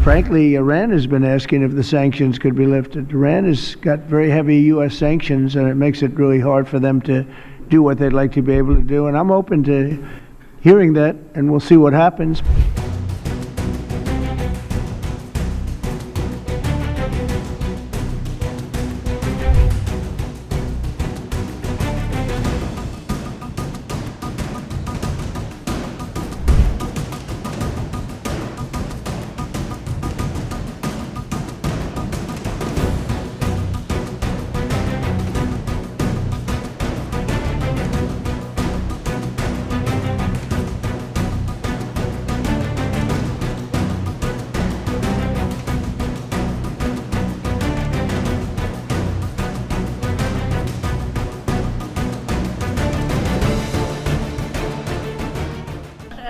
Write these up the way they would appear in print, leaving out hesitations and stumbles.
frankly, Iran has been asking if the sanctions could be lifted. Iran has got very heavy U.S. sanctions, and it makes it really hard for them to do what they'd like to be able to do. And I'm open to hearing that, and we'll see what happens.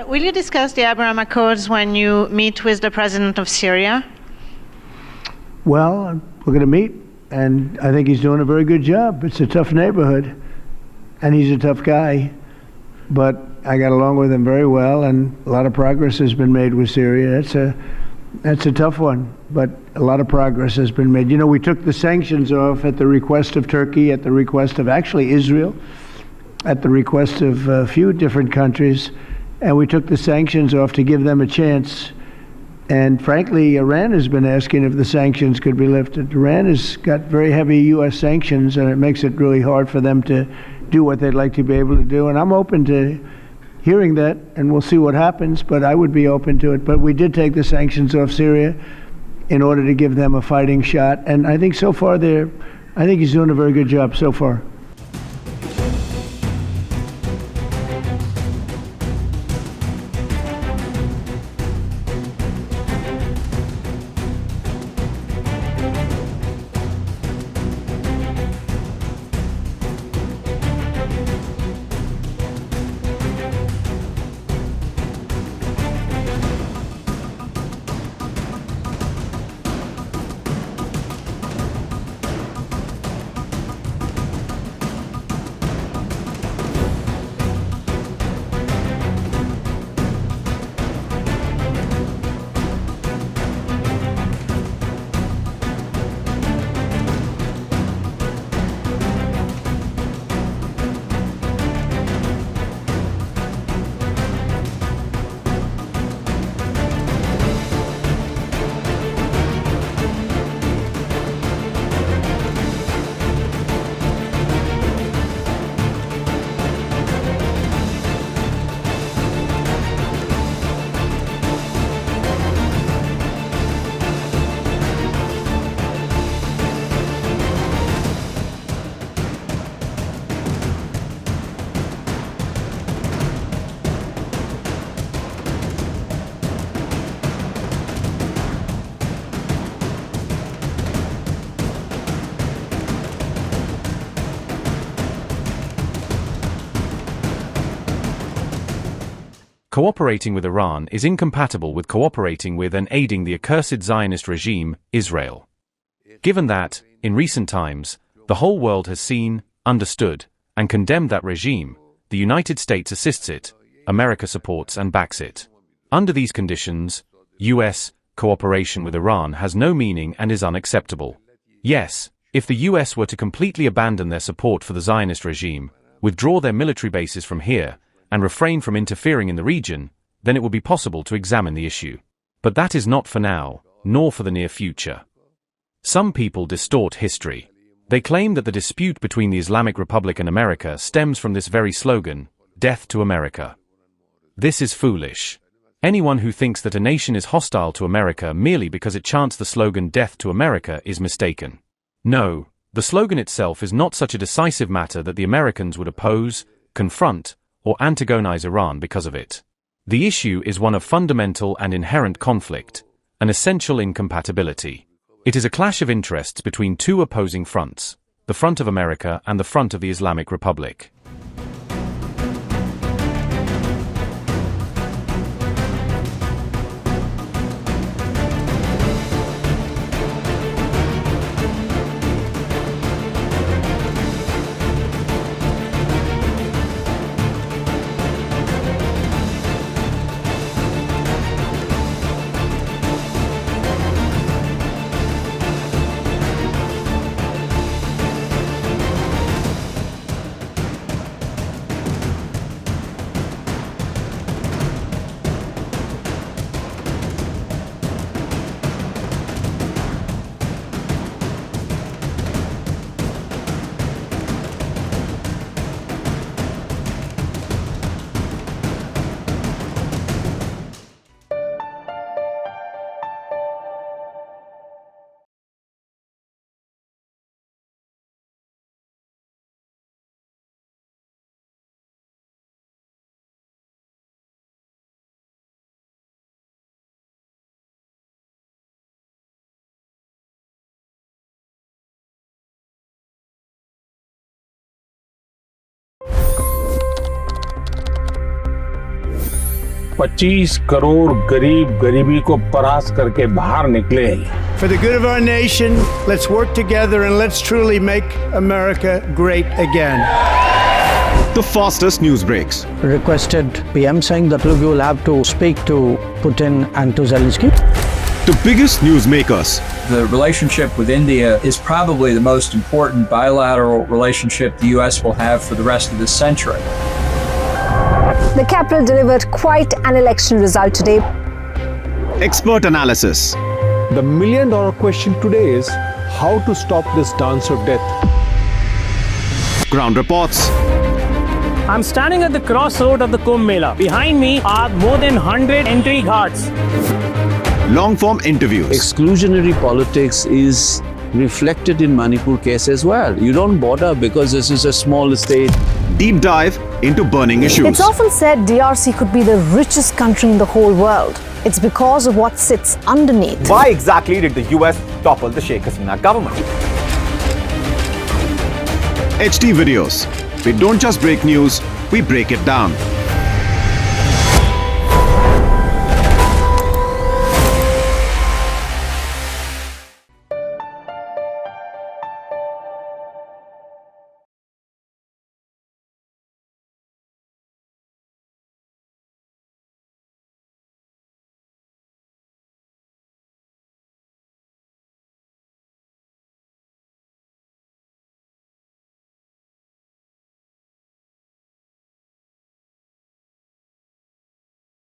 Will you discuss the Abraham Accords when you meet with the president of Syria? Well, we're going to meet, and I think he's doing a very good job. It's a tough neighborhood, and he's a tough guy, but I got along with him very well, and a lot of progress has been made with Syria. That's a tough one, but a lot of progress has been made. You know, we took the sanctions off at the request of Turkey, at the request of actually Israel, at the request of a few different countries, and we took the sanctions off to give them a chance. And frankly, Iran has been asking if the sanctions could be lifted. Iran has got very heavy U.S. sanctions, and it makes it really hard for them to do what they'd like to be able to do. And I'm open to hearing that, and we'll see what happens, but I would be open to it. But we did take the sanctions off Syria in order to give them a fighting shot. And I think so far I think he's doing a very good job so far. Cooperating with Iran is incompatible with cooperating with and aiding the accursed Zionist regime, Israel. Given that, in recent times, the whole world has seen, understood, and condemned that regime, the United States assists it, America supports and backs it. Under these conditions, U.S. cooperation with Iran has no meaning and is unacceptable. Yes, if the U.S. were to completely abandon their support for the Zionist regime, withdraw their military bases from here, and refrain from interfering in the region, then it would be possible to examine the issue. But that is not for now, nor for the near future. Some people distort history. They claim that the dispute between the Islamic Republic and America stems from this very slogan, "Death to America." This is foolish. Anyone who thinks that a nation is hostile to America merely because it chants the slogan "Death to America" is mistaken. No, the slogan itself is not such a decisive matter that the Americans would oppose, confront, or antagonize Iran because of it. The issue is one of fundamental and inherent conflict, an essential incompatibility. It is a clash of interests between two opposing fronts, the front of America and the front of the Islamic Republic. 125 crore गरीब गरीबी को परास्त करके बाहर निकले। For the good of our nation, let's work together and let's truly make America great again. The fastest news breaks. Requested PM saying that look, you will have to speak to Putin and to Zelensky. The biggest newsmakers. The relationship with India is probably the most important bilateral relationship the U.S. will have for the rest of this century. The capital delivered quite an election result today. Expert analysis. The million-dollar question today is how to stop this dance of death. Ground reports. I'm standing at the crossroad of the Kumbh Mela. Behind me are more than 100 entry guards. Long-form interviews. Exclusionary politics is reflected in Manipur case as well. You don't bother because this is a small state. Deep dive into burning issues. It's often said DRC could be the richest country in the whole world. It's because of what sits underneath. Why exactly did the US topple the Sheikh Hasina government? HT videos. We don't just break news, we break it down.